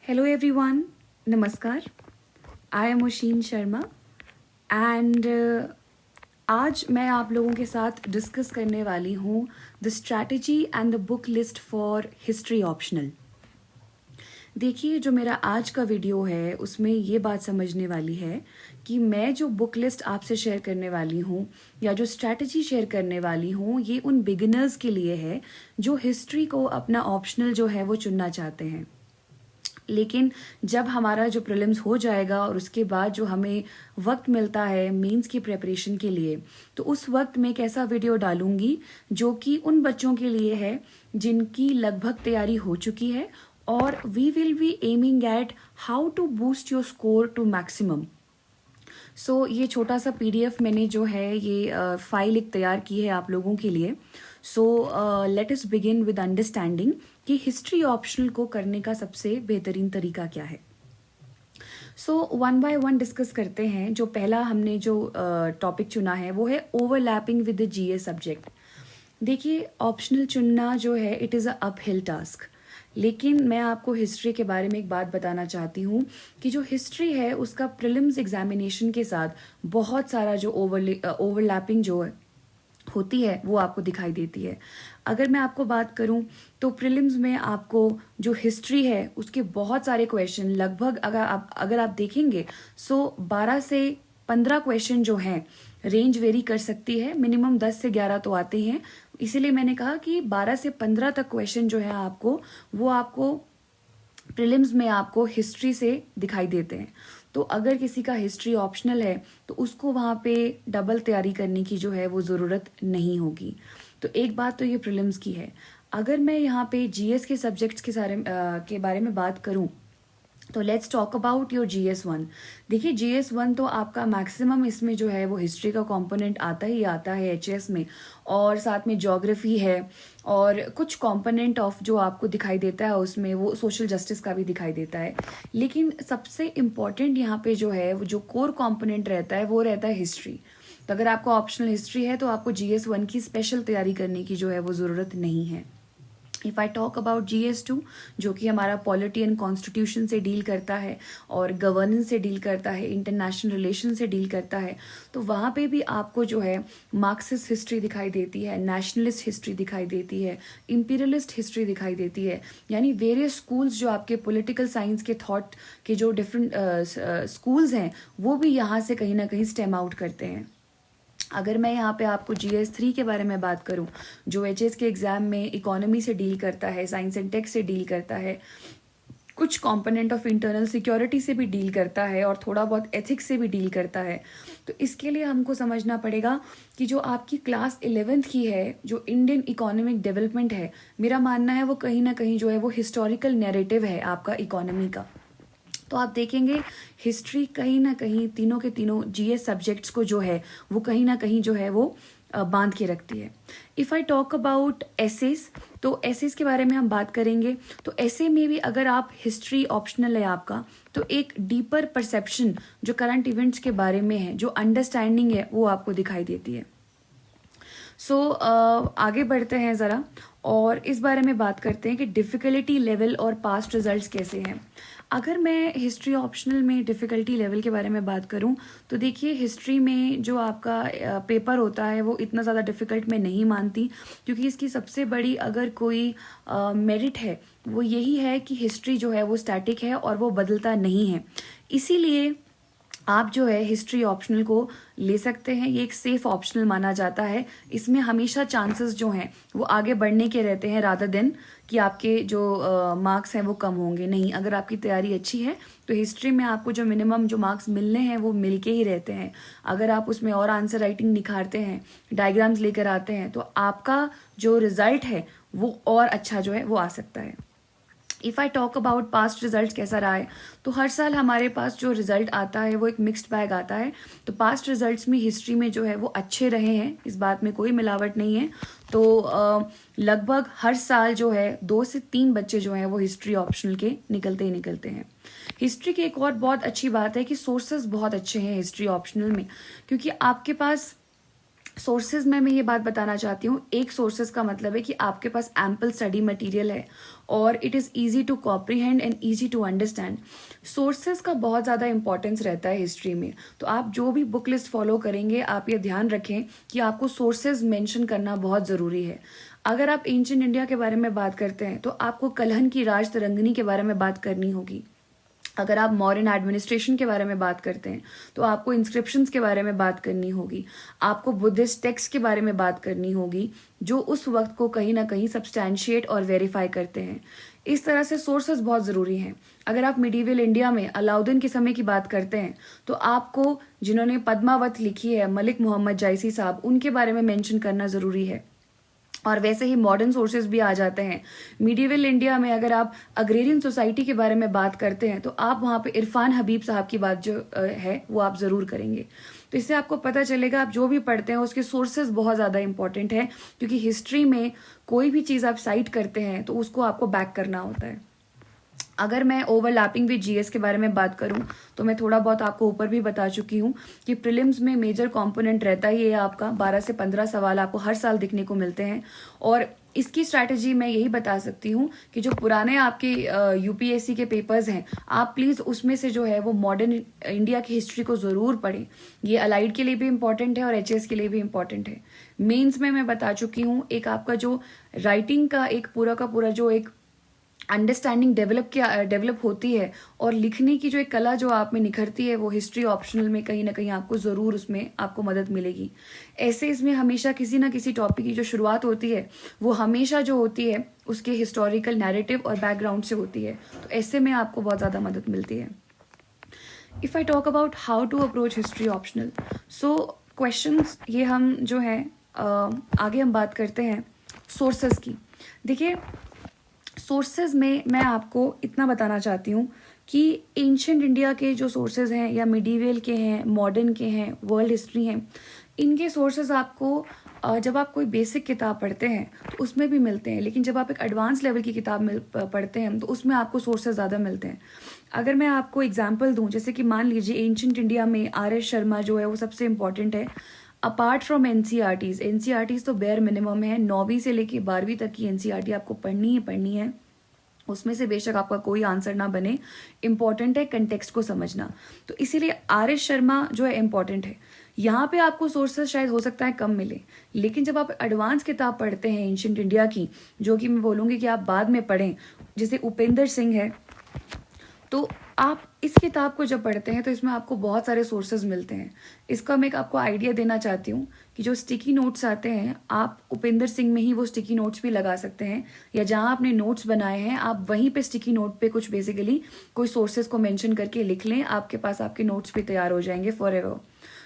Hello everyone, नमस्कार। I am ओशीन Sharma and आज मैं आप लोगों के साथ डिस्कस करने वाली हूँ the strategy and the book list for history optional. देखिए, जो मेरा आज का वीडियो है उसमें ये बात समझने वाली है कि मैं जो बुक लिस्ट आपसे शेयर करने वाली हूँ या जो स्ट्रैटेजी शेयर करने वाली हूँ ये उन बिगिनर्स के लिए है जो हिस्ट्री को अपना ऑप्शनल जो है वो चुनना चाहते हैं। लेकिन जब हमारा जो प्रीलिम्स हो जाएगा और उसके बाद जो हमें वक्त मिलता है मेंस की प्रिपरेशन के लिए, तो उस वक्त मैं एक ऐसा वीडियो डालूंगी जो कि उन बच्चों के लिए है जिनकी लगभग तैयारी हो चुकी है और we will be aiming at how to boost your score to maximum. So ये छोटा सा पीडीएफ मैंने जो है ये फाइल एक तैयार की है आप लोगों के लिए। So let us begin with understanding कि हिस्ट्री ऑप्शनल को करने का सबसे बेहतरीन तरीका क्या है। So one by one discuss करते हैं। जो पहला हमने जो टॉपिक चुना है वो है overlapping with the GS subject. देखिए, ऑप्शनल चुनना जो है it is a uphill task, लेकिन मैं आपको हिस्ट्री के बारे में एक बात बताना चाहती हूँ कि जो हिस्ट्री है उसका प्रीलिम्स एग्जामिनेशन के साथ बहुत सारा जो ओवरलैपिंग जो होती है वो आपको दिखाई देती है। अगर मैं आपको बात करूं तो प्रीलिम्स में आपको जो हिस्ट्री है उसके बहुत सारे क्वेश्चन लगभग अगर आप देखेंगे सो 12 से 15 क्वेश्चन जो हैं, रेंज वेरी कर सकती है, मिनिमम 10 से 11 तो आते हैं। इसीलिए मैंने कहा कि 12 से 15 तक क्वेश्चन जो है आपको प्रीलिम्स में आपको हिस्ट्री से दिखाई देते हैं। तो अगर किसी का हिस्ट्री ऑप्शनल है तो उसको वहाँ पे डबल तैयारी करने की जो है वो ज़रूरत नहीं होगी। तो एक बात तो ये प्रीलिम्स की है। अगर मैं यहाँ पे जीएस के सब्जेक्ट्स के बारे में बात करूँ तो let's talk about your GS1। देखिए, GS1 तो आपका मैक्सिमम इसमें जो है वो हिस्ट्री का कंपोनेंट आता ही आता है एचएस में, और साथ में ज्योग्राफी है और कुछ कंपोनेंट ऑफ जो आपको दिखाई देता है उसमें वो सोशल जस्टिस का भी दिखाई देता है। लेकिन सबसे इम्पॉर्टेंट यहाँ पे जो है वो जो कोर कंपोनेंट रहता है वो रहता है हिस्ट्री। तो अगर आपको ऑप्शनल हिस्ट्री है तो आपको GS1 की स्पेशल तैयारी करने की जो है वो ज़रूरत नहीं है। If I talk about GS2 जो कि हमारा पॉलिटी एंड कॉन्स्टिट्यूशन से डील करता है और गवर्नेंस से डील करता है, इंटरनेशनल रिलेशन से डील करता है, तो वहाँ पे भी आपको जो है मार्क्सिस्ट हिस्ट्री दिखाई देती है, नेशनलिस्ट हिस्ट्री दिखाई देती है, इंपीरियलिस्ट हिस्ट्री दिखाई देती है। यानी वेरियस स्कूल्स जो आपके पॉलिटिकल साइंस के थॉट के जो डिफरेंट स्कूल्स हैं वो भी यहाँ से कहीं ना कहीं स्टेम आउट करते हैं। अगर मैं यहाँ पे आपको GS3 के बारे में बात करूँ जो एचएस के एग्जाम में इकोनॉमी से डील करता है, साइंस एंड टेक से डील करता है, कुछ कंपोनेंट ऑफ इंटरनल सिक्योरिटी से भी डील करता है और थोड़ा बहुत एथिक्स से भी डील करता है, तो इसके लिए हमको समझना पड़ेगा कि जो आपकी क्लास 11th की है जो इंडियन इकोनॉमिक डेवलपमेंट है, मेरा मानना है वो कहीं ना कहीं जो है वो हिस्टोरिकल नैरेटिव है आपका इकोनॉमी का। तो आप देखेंगे हिस्ट्री कहीं ना कहीं तीनों के तीनों जीएस सब्जेक्ट्स को जो है वो कहीं ना कहीं जो है वो बांध के रखती है। If I talk about essays, तो एसेस के बारे में हम बात करेंगे। तो एसे में भी अगर आप हिस्ट्री ऑप्शनल है आपका तो एक डीपर परसेप्शन जो करंट इवेंट्स के बारे में है, जो अंडरस्टैंडिंग है वो आपको दिखाई देती है। सो आगे बढ़ते हैं ज़रा और इस बारे में बात करते हैं कि डिफ़िकल्टी लेवल और पास्ट रिजल्ट्स कैसे हैं। अगर मैं हिस्ट्री ऑप्शनल में डिफ़िकल्टी लेवल के बारे में बात करूं तो देखिए, हिस्ट्री में जो आपका पेपर होता है वो इतना ज़्यादा डिफ़िकल्ट मैं नहीं मानती, क्योंकि इसकी सबसे बड़ी अगर कोई मेरिट है वो यही है कि हिस्ट्री जो है वो स्टैटिक है और वो बदलता नहीं है। इसीलिए आप जो है हिस्ट्री ऑप्शनल को ले सकते हैं। ये एक सेफ ऑप्शनल माना जाता है। इसमें हमेशा चांसेस जो हैं वो आगे बढ़ने के रहते हैं रादर देन कि आपके जो मार्क्स हैं वो कम होंगे। नहीं, अगर आपकी तैयारी अच्छी है तो हिस्ट्री में आपको जो मिनिमम जो मार्क्स मिलने हैं वो मिल के ही रहते हैं। अगर आप उसमें और आंसर राइटिंग निखारते हैं, डायग्राम्स लेकर आते हैं, तो आपका जो रिजल्ट है वो और अच्छा जो है वो आ सकता है। If I talk about past result कैसा रहा है, तो हर साल हमारे पास जो रिजल्ट आता है वो एक मिक्स्ड बैग आता है। तो पास्ट रिजल्ट्स में हिस्ट्री में जो है वो अच्छे रहे हैं, इस बात में कोई मिलावट नहीं है। तो लगभग हर साल जो है 2 से 3 बच्चे जो हैं वो हिस्ट्री ऑप्शनल के निकलते ही निकलते हैं। हिस्ट्री की एक और बहुत अच्छी बात है कि सोर्सेज बहुत अच्छे हैं हिस्ट्री ऑप्शनल में, क्योंकि आपके पास सोर्सेज में मैं ये बात बताना चाहती हूँ, एक सोर्सेज का मतलब है कि आपके पास एम्पल स्टडी मटेरियल है और it is easy to comprehend and easy to understand. Sources का बहुत ज़्यादा इंपॉर्टेंस रहता है हिस्ट्री में, तो आप जो भी बुक लिस्ट फॉलो करेंगे आप ये ध्यान रखें कि आपको सोर्सेज मेंशन करना बहुत ज़रूरी है। अगर आप एंशिएंट इंडिया के बारे में बात करते हैं तो आपको कलहन की राज तरंगिणी के बारे में बात करनी होगी। अगर आप मॉडर्न एडमिनिस्ट्रेशन के बारे में बात करते हैं तो आपको इंस्क्रिप्शंस के बारे में बात करनी होगी, आपको बुद्धिस्ट टेक्स्ट के बारे में बात करनी होगी जो उस वक्त को कहीं ना कहीं सब्सटैंशिएट और वेरीफाई करते हैं। इस तरह से सोर्सेज बहुत ज़रूरी हैं। अगर आप मिडीवल इंडिया में अलाउद्दीन के समय की बात करते हैं तो आपको जिन्होंने पद्मावत लिखी है मलिक मोहम्मद जायसी साहब, उनके बारे में मेंशन करना ज़रूरी है। और वैसे ही मॉडर्न सोर्सेज भी आ जाते हैं। मिडीवल इंडिया में अगर आप अग्रेरियन सोसाइटी के बारे में बात करते हैं तो आप वहाँ पे इरफान हबीब साहब की बात जो है वो आप ज़रूर करेंगे। तो इससे आपको पता चलेगा आप जो भी पढ़ते हैं उसके सोर्सेज बहुत ज़्यादा इंपॉर्टेंट है, क्योंकि हिस्ट्री में कोई भी चीज़ आप साइट करते हैं तो उसको आपको बैक करना होता है। अगर मैं ओवरलैपिंग विद जीएस के बारे में बात करूं तो मैं थोड़ा बहुत आपको ऊपर भी बता चुकी हूं कि प्रीलिम्स में मेजर कंपोनेंट रहता ही है आपका 12 से 15 सवाल आपको हर साल दिखने को मिलते हैं। और इसकी स्ट्रैटेजी मैं यही बता सकती हूँ कि जो पुराने आपके यूपीएससी के पेपर्स हैं आप प्लीज़ उसमें से जो है वो मॉडर्न इंडिया की हिस्ट्री को ज़रूर पढ़ें। ये अलाइड के लिए भी इम्पॉर्टेंट है और एचएस के लिए भी इम्पॉर्टेंट है। मेंस में मैं बता चुकी हूँ एक आपका जो राइटिंग का एक पूरा का पूरा जो एक अंडरस्टैंडिंग डेवलप होती है और लिखने की जो एक कला जो आप में निखरती है वो हिस्ट्री ऑप्शनल में कहीं ना कहीं आपको ज़रूर उसमें आपको मदद मिलेगी। ऐसे इसमें हमेशा किसी ना किसी टॉपिक की जो शुरुआत होती है वो हमेशा जो होती है उसके हिस्टोरिकल नैरेटिव और बैकग्राउंड से होती है, तो ऐसे में आपको बहुत ज़्यादा मदद मिलती है। If I talk about how to approach history optional, so questions ये हम जो है आगे हम बात करते हैं सोर्सेस की। देखिए सोर्सेज में मैं आपको इतना बताना चाहती हूँ कि एंशिएंट इंडिया के जो सोर्सेज हैं या मिडीवल के हैं, मॉडर्न के हैं, वर्ल्ड हिस्ट्री हैं, इनके सोर्सेज आपको जब आप कोई बेसिक किताब पढ़ते हैं तो उसमें भी मिलते हैं, लेकिन जब आप एक एडवांस लेवल की किताब पढ़ते हैं तो उसमें आपको सोर्सेज ज़्यादा मिलते हैं। अगर मैं आपको एग्जांपल दूं, जैसे कि मान लीजिए एंशिएंट इंडिया में आर.एस. शर्मा जो है वो सबसे इम्पॉर्टेंट है। अपार्ट फ्रॉम एनसीईआरटीज तो बेयर मिनिमम है, 9वीं से लेके 12वीं तक की एनसीईआरटी आपको पढ़नी ही पढ़नी है। उसमें से बेशक आपका कोई आंसर ना बने, इम्पॉर्टेंट है कंटेक्स्ट को समझना। तो इसीलिए आर.एस. शर्मा जो है इम्पॉर्टेंट है। यहाँ पे आपको सोर्सेज शायद हो सकता है कम मिले, लेकिन जब आप एडवांस किताब पढ़ते हैं एंशिएंट इंडिया की, जो कि मैं बोलूँगी कि आप बाद में पढ़ें, जैसे उपेंद्र सिंह है, तो आप इस किताब को जब पढ़ते हैं तो इसमें आपको बहुत सारे सोर्सेज मिलते हैं। इसका मैं एक आपको आइडिया देना चाहती हूँ कि जो स्टिकी नोट्स आते हैं आप उपेंद्र सिंह में ही वो स्टिकी नोट्स भी लगा सकते हैं, या जहाँ आपने नोट्स बनाए हैं आप वहीं पे स्टिकी नोट पे कुछ बेसिकली कोई सोर्सेज को मेंशन करके लिख लें, आपके पास आपके नोट्स भी तैयार हो जाएंगे फॉर एवर।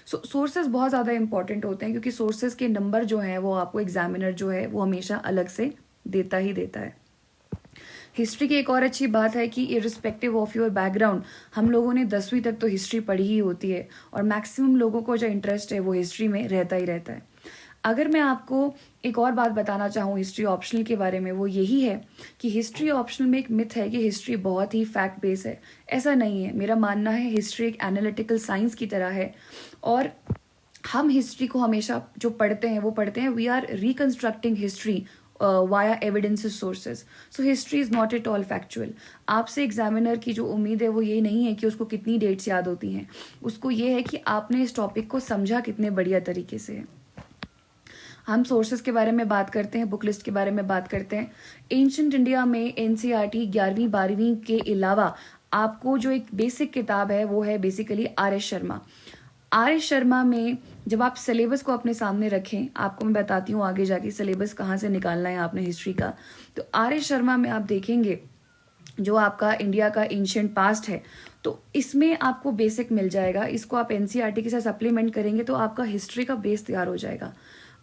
सो सोर्सेज बहुत ज़्यादा इंपॉर्टेंट होते हैं, क्योंकि सोर्सेज के नंबर जो हैं वो आपको एग्जामिनर जो है वो हमेशा अलग से देता ही देता है। हिस्ट्री की एक और अच्छी बात है कि इरिस्पेक्टिव ऑफ योर बैकग्राउंड, हम लोगों ने 10वीं तक तो हिस्ट्री पढ़ी ही होती है और मैक्सिमम लोगों को जो इंटरेस्ट है वो हिस्ट्री में रहता ही रहता है। अगर मैं आपको एक और बात बताना चाहूँ हिस्ट्री ऑप्शनल के बारे में, वो यही है कि हिस्ट्री ऑप्शनल में एक मिथ है कि हिस्ट्री बहुत ही फैक्ट बेस है। ऐसा नहीं है, मेरा मानना है हिस्ट्री एक एनालिटिकल साइंस की तरह है और हम हिस्ट्री को हमेशा जो पढ़ते हैं वो पढ़ते हैं, we are reconstructing history via evidences sources. So history is not at all factual. आपसे एग्जामिनर की जो उम्मीद है वो ये नहीं है कि उसको कितनी डेट्स याद होती हैं, उसको ये है कि आपने इस टॉपिक को समझा कितने बढ़िया तरीके से। हम सोर्सेज के बारे में बात करते हैं, बुक लिस्ट के बारे में बात करते हैं। एंशिएंट इंडिया में एनसीईआरटी 11वीं 12वीं के अलावा आपको जो एक बेसिक किताब है वो है basically RS. Sharma. RS. Sharma में जब आप सिलेबस को अपने सामने रखें, आपको मैं बताती हूँ आगे जाके सिलेबस कहाँ से निकालना है आपने हिस्ट्री का, तो आर.एस. शर्मा में आप देखेंगे जो आपका इंडिया का एंशिएंट पास्ट है तो इसमें आपको बेसिक मिल जाएगा। इसको आप एनसीईआरटी के साथ सप्लीमेंट करेंगे तो आपका हिस्ट्री का बेस तैयार हो जाएगा।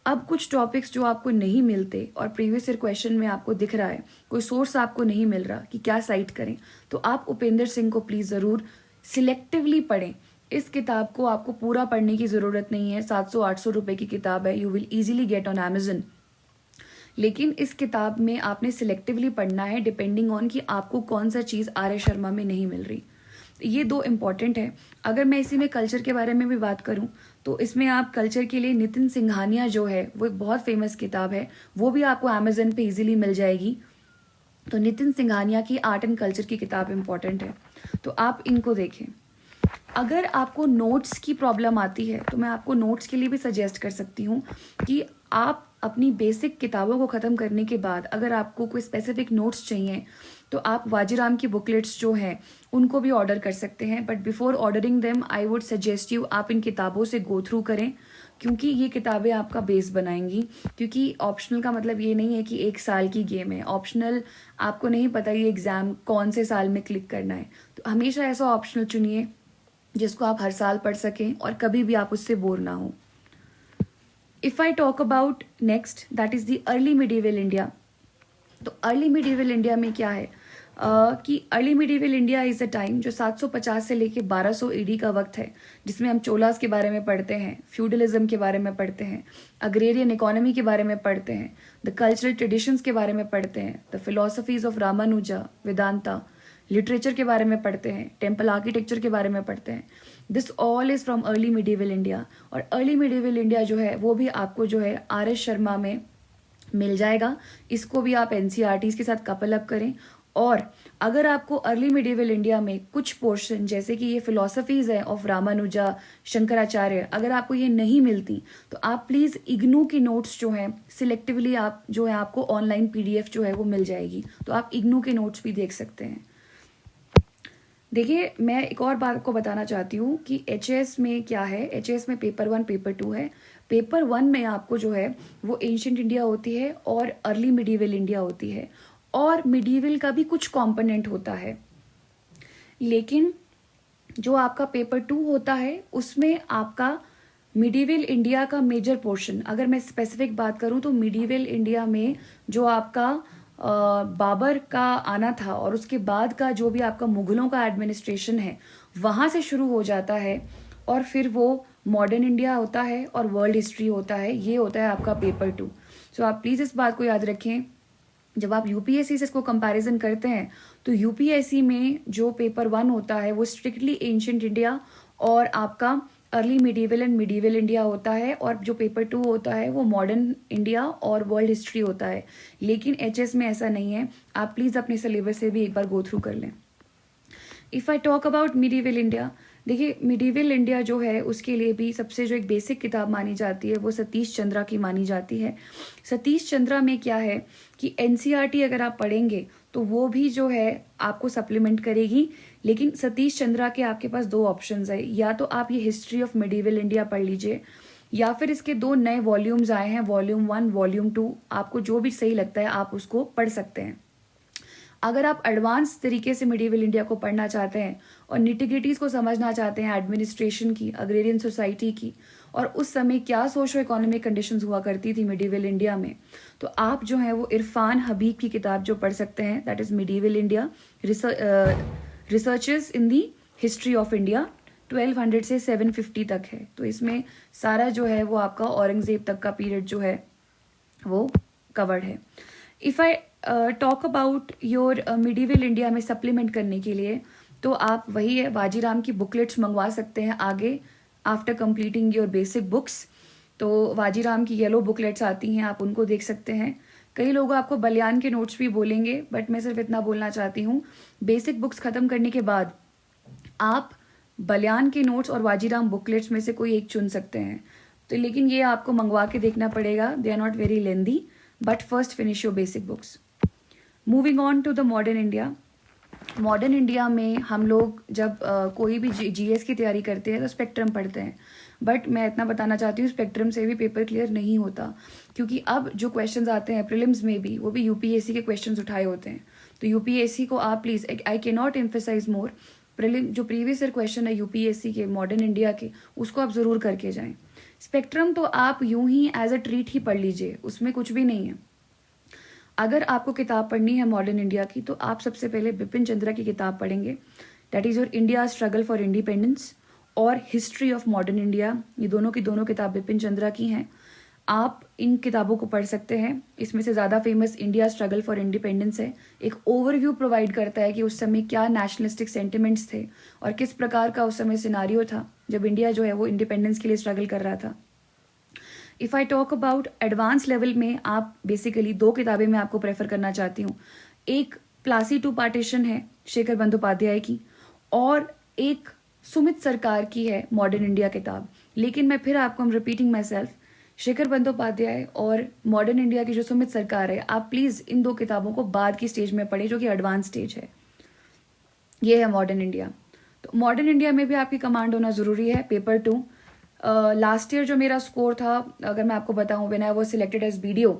अब कुछ टॉपिक्स जो आपको नहीं मिलते और प्रीवियस ईयर क्वेश्चन में आपको दिख रहा है, कोई सोर्स आपको नहीं मिल रहा कि क्या साइट करें, तो आप उपेंद्र सिंह को प्लीज़ ज़रूर सिलेक्टिवली पढ़ें। इस किताब को आपको पूरा पढ़ने की ज़रूरत नहीं है, 700-800 रुपए की किताब है, you will easily get on Amazon. लेकिन इस किताब में आपने सिलेक्टिवली पढ़ना है डिपेंडिंग ऑन कि आपको कौन सा चीज़ आर.एस. शर्मा में नहीं मिल रही। ये दो इम्पॉर्टेंट है। अगर मैं इसी में कल्चर के बारे में भी बात करूं तो इसमें आप कल्चर के लिए नितिन सिंघानिया जो है वो एक बहुत फेमस किताब है, वो भी आपको अमेजन पे इजीली मिल जाएगी। तो नितिन सिंघानिया की आर्ट एंड कल्चर की किताब इम्पॉर्टेंट है, तो आप इनको देखें। अगर आपको नोट्स की प्रॉब्लम आती है तो मैं आपको नोट्स के लिए भी सजेस्ट कर सकती हूँ कि आप अपनी बेसिक किताबों को ख़त्म करने के बाद अगर आपको कोई स्पेसिफिक नोट्स चाहिए तो आप वाजीराम की बुकलेट्स जो हैं उनको भी ऑर्डर कर सकते हैं। But before ordering them I would suggest you आप इन किताबों से गो थ्रू करें, क्योंकि ये किताबें आपका बेस बनाएंगी। क्योंकि ऑप्शनल का मतलब ये नहीं है कि 1 साल की गेम है। ऑप्शनल आपको नहीं पता ये एग्ज़ाम कौन से साल में क्लिक करना है, तो हमेशा ऐसा ऑप्शनल चुनिए जिसको आप हर साल पढ़ सकें और कभी भी आप उससे बोर ना हो। If I talk about next, that is the early medieval India. तो अर्ली मिडीवल इंडिया में क्या है कि early medieval India is a time जो 750 से लेके 1200 ईडी का वक्त है, जिसमें हम चोलास के बारे में पढ़ते हैं, फ्यूडलिज्म के बारे में पढ़ते हैं, अग्रेरियन इकोनॉमी के बारे में पढ़ते हैं, द कल्चरल ट्रेडिशंस के बारे में पढ़ते हैं, the philosophies of Ramanuja, Vedanta, literature के बारे में पढ़ते हैं, टेम्पल आर्किटेक्चर के बारे में पढ़ते हैं। This all is from early medieval India. और अर्ली मिडीवल इंडिया जो है वो भी आपको जो है RS शर्मा में मिल जाएगा। इसको भी आप NCERTs के साथ कपल अप करें। और अगर आपको अर्ली मिडीवल इंडिया में कुछ पोर्शन जैसे कि ये फिलोसफीज है ऑफ रामानुजा, शंकराचार्य, अगर आपको ये नहीं मिलती तो आप प्लीज़ इग्नू की नोट्स जो हैं सिलेक्टिवली आप जो है आपको ऑनलाइन PDF जो है वो मिल जाएगी, तो आप इग्नू के नोट्स भी देख सकते हैं। देखिए, मैं एक और बात को बताना चाहती हूँ कि HS में क्या है। HS में पेपर 1 पेपर 2 है। पेपर 1 में आपको जो है वो एंशिएंट इंडिया होती है और अर्ली मिडीवल इंडिया होती है, और मिडीवल का भी कुछ कंपोनेंट होता है। लेकिन जो आपका पेपर 2 होता है उसमें आपका मिडीवल इंडिया का मेजर पोर्शन, अगर मैं स्पेसिफिक बात करूं तो मिडीवल इंडिया में जो आपका बाबर का आना था और उसके बाद का जो भी आपका मुगलों का एडमिनिस्ट्रेशन है वहाँ से शुरू हो जाता है, और फिर वो मॉडर्न इंडिया होता है और वर्ल्ड हिस्ट्री होता है। ये होता है आपका पेपर 2। सो आप प्लीज़ इस बात को याद रखें, जब आप UPSC से इसको कंपैरिजन करते हैं तो UPSC में जो पेपर 1 होता है वो स्ट्रिक्टली एंशिएंट इंडिया और आपका early medieval and medieval India होता है, और जो पेपर 2 होता है वो मॉडर्न इंडिया और वर्ल्ड हिस्ट्री होता है। लेकिन HS में ऐसा नहीं है। आप प्लीज़ अपने सिलेबस से भी एक बार गो थ्रू कर लें। If I talk about medieval India, देखिए मिडीवल इंडिया जो है उसके लिए भी सबसे जो एक बेसिक किताब मानी जाती है वो सतीश चंद्रा की मानी जाती है। सतीश चंद्रा में क्या है कि NCERT अगर आप पढ़ेंगे तो वो भी जो है आपको सप्लीमेंट करेगी। लेकिन सतीश चंद्रा के आपके पास 2 ऑप्शंस है, या तो आप ये हिस्ट्री ऑफ मिडीवल इंडिया पढ़ लीजिए, या फिर इसके 2 नए वॉल्यूम्स आए हैं, वॉल्यूम 1 वॉल्यूम 2, आपको जो भी सही लगता है आप उसको पढ़ सकते हैं। अगर आप एडवांस तरीके से मिडीवल इंडिया को पढ़ना चाहते हैं और निटिग्रिटीज को समझना चाहते हैं एडमिनिस्ट्रेशन की, अग्रेरियन सोसाइटी की, और उस समय क्या सोशो इकोनॉमिक कंडीशंस हुआ करती थी मिडीवल इंडिया में, तो आप जो है वो इरफान हबीब की किताब जो पढ़ सकते हैं, that is medieval India researches in the history of India. 1200 से 750 तक है, तो इसमें सारा जो है वो आपका औरंगजेब तक का पीरियड जो है वो कवर्ड है। If I talk about your medieval India में सप्लीमेंट करने के लिए, तो आप वही है वाजीराम की बुकलेट्स मंगवा सकते हैं आगे after completing your basic books. तो वाजीराम की येलो बुकलेट्स आती हैं, आप उनको देख सकते हैं। कई लोग आपको बलियान के नोट्स भी बोलेंगे, बट मैं सिर्फ इतना बोलना चाहती हूँ, बेसिक बुक्स ख़त्म करने के बाद आप बलियान के नोट्स और वाजीराम बुकलेट्स में से कोई एक चुन सकते हैं। तो लेकिन ये आपको मंगवा के देखना पड़ेगा, they are not very lengthy, but first finish your basic books. Moving on to the modern India. Modern India में हम लोग जब कोई भी GS की तैयारी करते हैं तो स्पेक्ट्रम पढ़ते हैं, बट मैं इतना बताना चाहती हूँ स्पेक्ट्रम से भी पेपर क्लियर नहीं होता, क्योंकि अब जो क्वेश्चंस आते हैं प्रीलिम्स में भी वो भी UPSC के क्वेश्चंस उठाए होते हैं। तो UPSC को आप please, I can not emphasise more, prelim जो प्रीवियस ईयर क्वेश्चन है UPSC के मॉडर्न इंडिया के, उसको आप ज़रूर करके जाएं। स्पेक्ट्रम तो आप यूं ही एज अ ट्रीट ही पढ़ लीजिए, उसमें कुछ भी नहीं है। अगर आपको किताब पढ़नी है मॉडर्न इंडिया की तो आप सबसे पहले बिपिन चंद्रा की किताब पढ़ेंगे, that is your India struggle for independence और हिस्ट्री ऑफ मॉडर्न इंडिया। ये दोनों की दोनों किताब बिपिन चंद्रा की हैं। आप इन किताबों को पढ़ सकते हैं। इसमें से ज़्यादा famous India struggle for independence है। एक ओवरव्यू प्रोवाइड करता है कि उस समय क्या नेशनलिस्टिक सेंटिमेंट्स थे और किस प्रकार का उस समय सिनारियो था जब इंडिया जो है वो इंडिपेंडेंस के लिए स्ट्रगल कर रहा था। If I talk about advance level में, आप बेसिकली 2 किताबें मैं आपको प्रेफर करना चाहती हूँ। एक प्लासी टू पार्टीशन है शेखर बंदोपाध्याय की, और एक सुमित सरकार की है मॉडर्न इंडिया किताब। लेकिन मैं फिर आपको repeating myself, Shekhar Bandyopadhyay और मॉडर्न इंडिया की जो सुमित सरकार है, आप प्लीज़ इन 2 किताबों को बाद की स्टेज में पढ़ें जो कि एडवांस स्टेज है। ये है मॉडर्न इंडिया। तो मॉडर्न इंडिया में भी आपकी कमांड होना ज़रूरी है। पेपर 2 लास्ट ईयर जो मेरा स्कोर था, अगर मैं आपको बताऊं, when I was selected as BDO,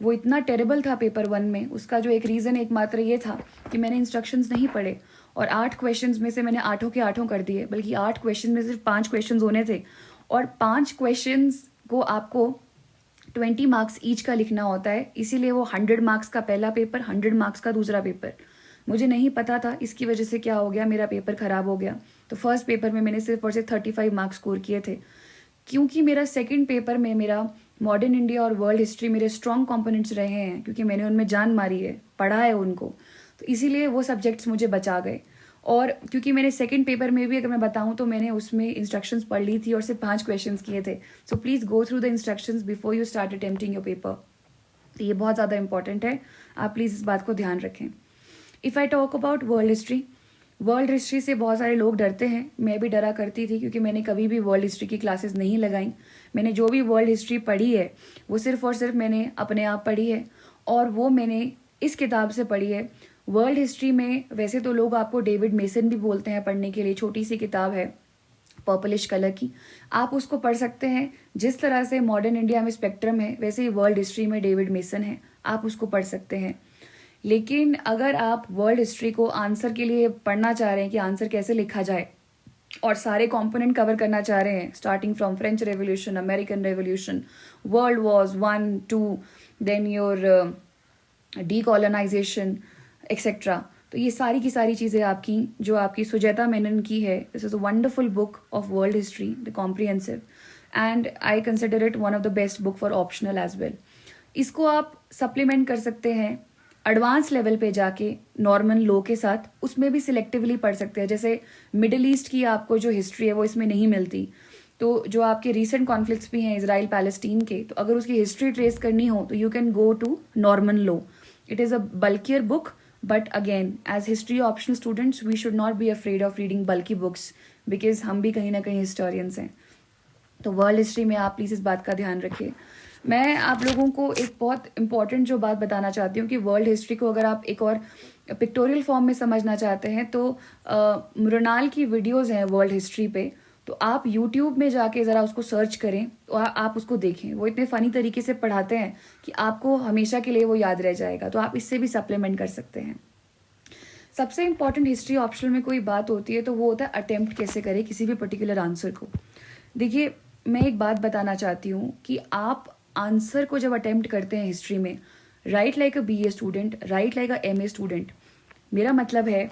वो इतना टेरेबल था पेपर 1 में। उसका जो एक रीज़न एकमात्र ये था कि मैंने इंस्ट्रक्शंस नहीं पढ़े, और 8 क्वेश्चंस में से मैंने 8 के 8 कर दिए, बल्कि 8 क्वेश्चन में सिर्फ 5 क्वेश्चन होने थे, और 5 क्वेश्चंस को आपको 20 मार्क्स ईच का लिखना होता है। इसीलिए वो 100 मार्क्स का पहला पेपर, 100 मार्क्स का दूसरा पेपर। मुझे नहीं पता था, इसकी वजह से क्या हो गया, मेरा पेपर खराब हो गया। तो फर्स्ट पेपर में मैंने सिर्फ और सिर्फ 35 मार्क्स स्कोर किए थे, क्योंकि मेरा सेकंड पेपर में मेरा मॉडर्न इंडिया और वर्ल्ड हिस्ट्री मेरे स्ट्रॉन्ग कंपोनेंट्स रहे हैं, क्योंकि मैंने उनमें जान मारी है, पढ़ा है उनको, तो इसीलिए वो सब्जेक्ट्स मुझे बचा गए। और क्योंकि मैंने सेकंड पेपर में भी, अगर मैं बताऊं, तो मैंने उसमें इंस्ट्रक्शंस पढ़ ली थी और सिर्फ 5 क्वेश्चंस किए थे। So please go through the instructions before you start attempting your paper. तो ये बहुत ज़्यादा इंपॉर्टेंट है, आप प्लीज़ इस बात को ध्यान रखें। If I talk about world history से बहुत सारे लोग डरते हैं, मैं भी डरा करती थी, क्योंकि मैंने कभी भी वर्ल्ड हिस्ट्री की क्लासेस नहीं लगाई। मैंने जो भी वर्ल्ड हिस्ट्री पढ़ी है वो सिर्फ और सिर्फ मैंने अपने आप पढ़ी है, और वो मैंने इस किताब से पढ़ी है। वर्ल्ड हिस्ट्री में वैसे तो लोग आपको डेविड मेसन भी बोलते हैं पढ़ने के लिए, छोटी सी किताब है पर्पलिश कलर की, आप उसको पढ़ सकते हैं। जिस तरह से मॉडर्न इंडिया में स्पेक्ट्रम है, वैसे ही वर्ल्ड हिस्ट्री में डेविड मेसन है, आप उसको पढ़ सकते हैं। लेकिन अगर आप वर्ल्ड हिस्ट्री को आंसर के लिए पढ़ना चाह रहे हैं कि आंसर कैसे लिखा जाए, और सारे कंपोनेंट कवर करना चाह रहे हैं, starting from French revolution, American revolution, world wars 1, 2, then your decolonisation etcetera, तो ये सारी की सारी चीज़ें आपकी, जो आपकी सुजाता मेनन की है, this is a wonderful book of world history, the comprehensive, and I consider it one of the best book for optional as well. इसको आप सप्लीमेंट कर सकते हैं एडवांस लेवल पे जाके नॉर्मन लॉ के साथ, उसमें भी सिलेक्टिवली पढ़ सकते हैं। जैसे मिडिल ईस्ट की आपको जो हिस्ट्री है वो इसमें नहीं मिलती, तो जो आपके रीसेंट कॉन्फ्लिक्ट्स भी हैं इजराइल पैलेस्टीन के, तो अगर उसकी हिस्ट्री ट्रेस करनी हो तो you can go to Norman Lowe. It is a bulkier book, but again as history optional students we should not be afraid of reading bulky books, because हम भी कहीं ना कहीं हिस्टोरियंस हैं। तो वर्ल्ड हिस्ट्री में आप प्लीज़ इस बात का ध्यान रखिए। मैं आप लोगों को एक बहुत इंपॉर्टेंट जो बात बताना चाहती हूँ कि वर्ल्ड हिस्ट्री को अगर आप एक और पिक्टोरियल फॉर्म में समझना चाहते हैं, तो मृणाल की वीडियोस हैं वर्ल्ड हिस्ट्री पे, तो आप यूट्यूब में जाके ज़रा उसको सर्च करें, तो आप उसको देखें। वो इतने फ़नी तरीके से पढ़ाते हैं कि आपको हमेशा के लिए वो याद रह जाएगा, तो आप इससे भी सप्लीमेंट कर सकते हैं। सबसे इंपॉर्टेंट हिस्ट्री ऑप्शनल में कोई बात होती है तो वो होता है अटेम्प्ट कैसे करें किसी भी पर्टिकुलर आंसर को। देखिए, मैं एक बात बताना चाहती हूँ कि आप आंसर को जब अटेम्प्ट करते हैं हिस्ट्री में, राइट लाइक अ बीए स्टूडेंट, राइट लाइक अ एमए स्टूडेंट, मेरा मतलब है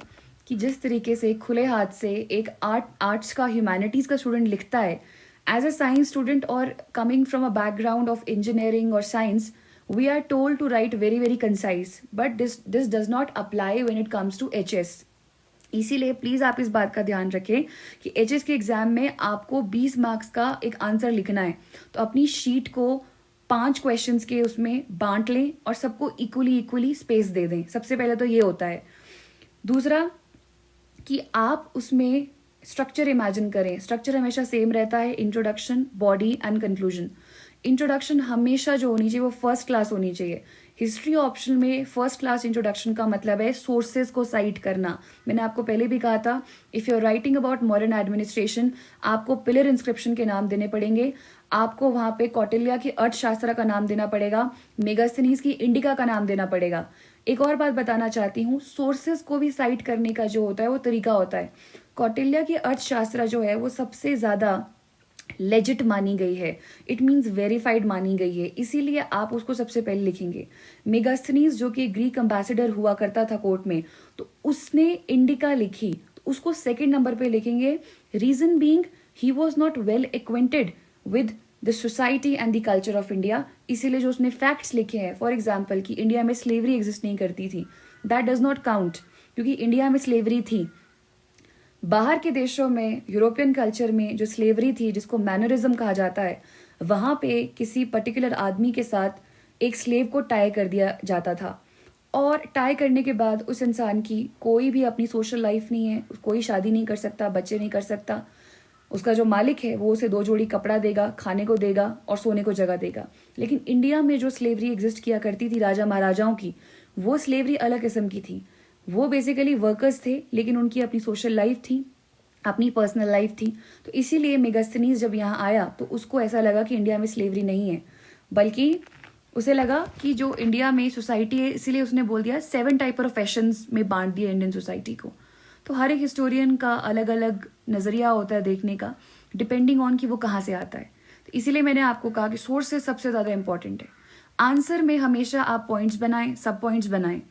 कि जिस तरीके से खुले हाथ से एक आर्ट्स का, ह्यूमैनिटीज़ का स्टूडेंट लिखता है, एज अ साइंस स्टूडेंट और coming from a background of engineering और science, we are told to write very very concise, but this does not apply when it comes to HS। इसीलिए please आप इस बात का ध्यान रखें कि एचएस के एग्जाम में आपको 20 मार्क्स का एक आंसर लिखना है, तो अपनी शीट को 5 क्वेश्चंस के उसमें बांट लें और सबको इक्वली स्पेस दे दें। सबसे पहले तो ये होता है। दूसरा कि आप उसमें स्ट्रक्चर इमेजिन करें। स्ट्रक्चर हमेशा सेम रहता है, introduction, body and conclusion. Introduction हमेशा जो होनी चाहिए वो फर्स्ट क्लास होनी चाहिए। हिस्ट्री ऑप्शन में फर्स्ट क्लास इंट्रोडक्शन का मतलब है सोर्सेज को साइट करना। मैंने आपको पहले भी कहा था, if you are writing about modern administration, आपको पिलर इंस्क्रिप्शन के नाम देने पड़ेंगे, आपको वहाँ पे कौटिल्या की अर्थशास्त्र का नाम देना पड़ेगा, मेगास्थनीज की इंडिका का नाम देना पड़ेगा। एक और बात बताना चाहती हूँ, सोर्सेज को भी साइट करने का जो होता है वो तरीका होता है। कौटिल्या की अर्थशास्त्र जो है वो सबसे ज़्यादा लेजिट मानी गई है, इट मीन्स वेरीफाइड मानी गई है, इसीलिए आप उसको सबसे पहले लिखेंगे। मेगास्थनीज जो कि ग्रीक एम्बेसडर हुआ करता था कोर्ट में, तो उसने इंडिका लिखी, तो उसको सेकंड नंबर पे लिखेंगे। Reason being he was not well acquainted with the society and the culture of India. इसीलिए जो उसने फैक्ट्स लिखे हैं, फॉर एग्जाम्पल कि इंडिया में स्लेवरी एग्जिस्ट नहीं करती थी, दैट डज नॉट काउंट, क्योंकि इंडिया में स्लेवरी थी। बाहर के देशों में, यूरोपियन कल्चर में जो स्लेवरी थी, जिसको मैनरिज्म कहा जाता है, वहाँ पे किसी पर्टिकुलर आदमी के साथ एक स्लेव को टाई कर दिया जाता था, और टाई करने के बाद उस इंसान की कोई भी अपनी सोशल लाइफ नहीं है, कोई शादी नहीं कर सकता, बच्चे नहीं कर सकता। उसका जो मालिक है वो उसे 2 जोड़ी कपड़ा देगा, खाने को देगा और सोने को जगह देगा। लेकिन इंडिया में जो स्लेवरी एग्जिस्ट किया करती थी राजा महाराजाओं की, वो स्लेवरी अलग किस्म की थी। वो बेसिकली वर्कर्स थे, लेकिन उनकी अपनी सोशल लाइफ थी, अपनी पर्सनल लाइफ थी। तो इसीलिए मेगास्थनीज जब यहाँ आया तो उसको ऐसा लगा कि इंडिया में स्लेवरी नहीं है, बल्कि उसे लगा कि जो इंडिया में सोसाइटी है, इसीलिए उसने बोल दिया 7 टाइप ऑफ फैशंस में बांट दिया इंडियन सोसाइटी को। तो हर एक हिस्टोरियन का अलग अलग नज़रिया होता है देखने का, डिपेंडिंग ऑन कि वो कहाँ से आता है। तो इसीलिए मैंने आपको कहा कि सोर्सेज सबसे ज़्यादा इंपॉर्टेंट है। आंसर में हमेशा आप पॉइंट्स बनाएं, सब पॉइंट्स बनाएं।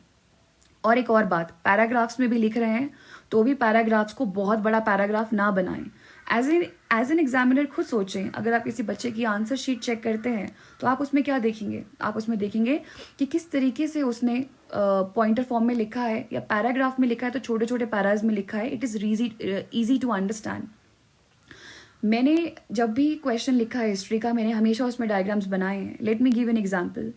और एक और बात, पैराग्राफ्स में भी लिख रहे हैं तो भी पैराग्राफ्स को बहुत बड़ा पैराग्राफ ना बनाएं। एज एन एग्जामिनर खुद सोचें, अगर आप किसी बच्चे की आंसर शीट चेक करते हैं तो आप उसमें क्या देखेंगे? आप उसमें देखेंगे कि किस तरीके से उसने पॉइंटर फॉर्म में लिखा है, या पैराग्राफ में लिखा है तो छोटे छोटे पैराज में लिखा है। It is easy to understand. मैंने जब भी क्वेश्चन लिखा है हिस्ट्री का, मैंने हमेशा उसमें डायग्राम्स बनाए हैं। Let me give an example.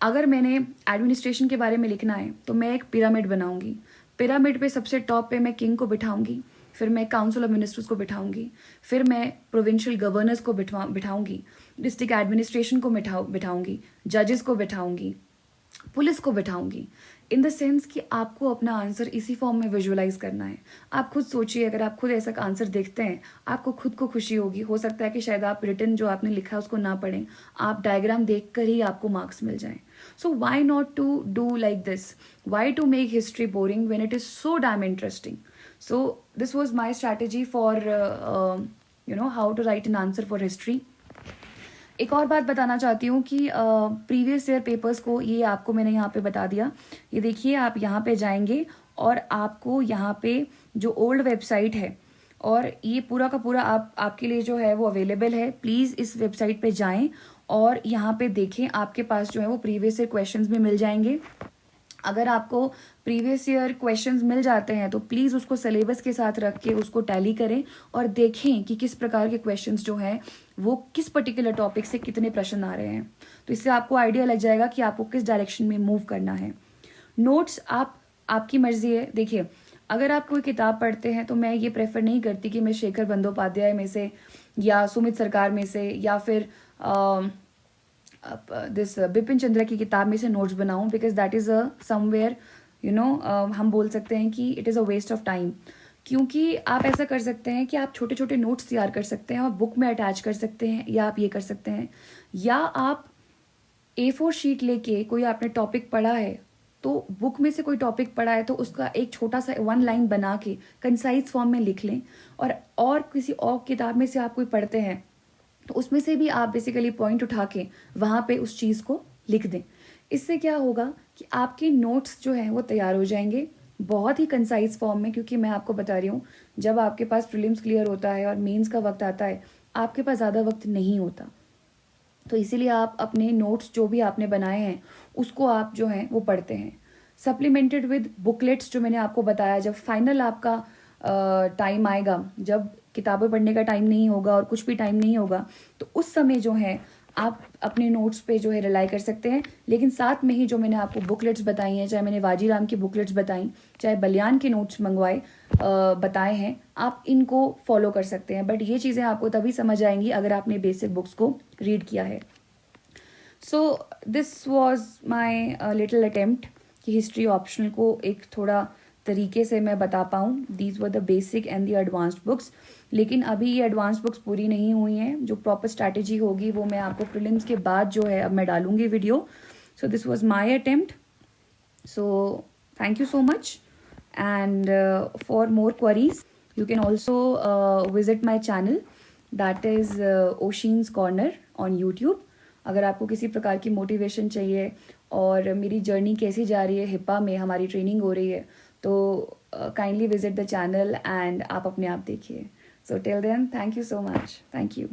अगर मैंने एडमिनिस्ट्रेशन के बारे में लिखना है तो मैं एक पिरामिड बनाऊंगी। पिरामिड पे सबसे टॉप पे मैं किंग को बिठाऊंगी, फिर मैं काउंसिल ऑफ मिनिस्टर्स को बिठाऊंगी, फिर मैं प्रोविंशियल गवर्नर्स को बिठाऊंगी, डिस्ट्रिक्ट एडमिनिस्ट्रेशन को बिठाऊंगी, जजेस को बिठाऊंगी, पुलिस को बिठाऊंगी। इन द सेंस कि आपको अपना आंसर इसी फॉर्म में विजुअलाइज करना है। आप खुद सोचिए, अगर आप खुद ऐसा आंसर देखते हैं, आपको खुद को खुशी होगी। हो सकता है कि शायद आप रिटर्न जो आपने लिखा है उसको ना पढ़ें, आप डायग्राम देख कर ही आपको मार्क्स मिल जाएं। So why not to do like this? Why to make history boring when it is so damn interesting? So this was my strategy for how to write an answer for history. एक और बात बताना चाहती हूँ कि previous year papers को, ये आपको मैंने यहाँ पे बता दिया। ये देखिए, आप यहाँ पे जाएंगे और आपको यहाँ पे जो ओल्ड वेबसाइट है, और ये पूरा का पूरा आपके लिए जो है वो अवेलेबल है। प्लीज़ इस वेबसाइट पे जाएं और यहाँ पे देखें, आपके पास जो है वो प्रीवियस ईयर क्वेश्चंस भी मिल जाएंगे। अगर आपको प्रीवियस ईयर क्वेश्चंस मिल जाते हैं तो प्लीज़ उसको सिलेबस के साथ रख के उसको टैली करें और देखें कि किस प्रकार के क्वेश्चंस जो हैं वो किस पर्टिकुलर टॉपिक से कितने प्रश्न आ रहे हैं। तो इससे आपको आइडिया लग जाएगा कि आपको किस डायरेक्शन में मूव करना है। नोट्स आपकी मर्जी है। देखिए, अगर आप कोई किताब पढ़ते हैं तो मैं ये प्रेफर नहीं करती कि मैं शेखर बंदोपाध्याय में से या सुमित सरकार में से या फिर दिस बिपिन चंद्रा की किताब में से नोट्स बनाऊं, because that is a somewhere हम बोल सकते हैं कि it is a waste of time. क्योंकि आप ऐसा कर सकते हैं कि आप छोटे छोटे नोट्स तैयार कर सकते हैं और बुक में अटैच कर सकते हैं, या आप ये कर सकते हैं, या आप A4 शीट लेके, कोई आपने टॉपिक पढ़ा है तो बुक में से कोई टॉपिक पढ़ा है तो उसका एक छोटा सा 1 लाइन बना के कंसाइज फॉर्म में लिख लें, और किसी और किताब में से आप कोई पढ़ते हैं तो उसमें से भी आप बेसिकली पॉइंट उठा के वहाँ पे उस चीज़ को लिख दें। इससे क्या होगा कि आपके नोट्स जो हैं वो तैयार हो जाएंगे बहुत ही कंसाइज फॉर्म में। क्योंकि मैं आपको बता रही हूँ, जब आपके पास प्रीलिम्स क्लियर होता है और मेंस का वक्त आता है, आपके पास ज़्यादा वक्त नहीं होता। तो इसीलिए आप अपने नोट्स जो भी आपने बनाए हैं उसको आप जो हैं वो पढ़ते हैं, सप्लीमेंटेड विद बुकलेट्स जो मैंने आपको बताया। जब फाइनल आपका टाइम आएगा, जब किताबें पढ़ने का टाइम नहीं होगा और कुछ भी टाइम नहीं होगा, तो उस समय जो है आप अपने नोट्स पे जो है रिलाई कर सकते हैं। लेकिन साथ में ही जो मैंने आपको बुकलेट्स बताई हैं, चाहे मैंने वाजीराम की बुकलेट्स बताई, चाहे बलियान के नोट्स बताए हैं, आप इनको फॉलो कर सकते हैं। बट ये चीज़ें आपको तभी समझ आएंगी अगर आपने बेसिक बुक्स को रीड किया है। सो this was my little attempt कि हिस्ट्री ऑप्शनल को एक थोड़ा तरीके से मैं बता पाऊँ। These were the basic and the advanced books. लेकिन अभी ये एडवांस बुक्स पूरी नहीं हुई हैं। जो प्रॉपर स्ट्रैटेजी होगी वो मैं आपको प्रीलिम्स के बाद जो है अब मैं डालूंगी video. So this was my attempt. So thank you so much, and for more queries you can also visit my channel, that is Oshin's Corner on YouTube। अगर आपको किसी प्रकार की मोटिवेशन चाहिए और मेरी जर्नी कैसी जा रही है, हिप्पा में हमारी ट्रेनिंग हो रही है, तो kindly visit the channel and आप अपने आप देखिए। So till then, thank you so much. Thank you.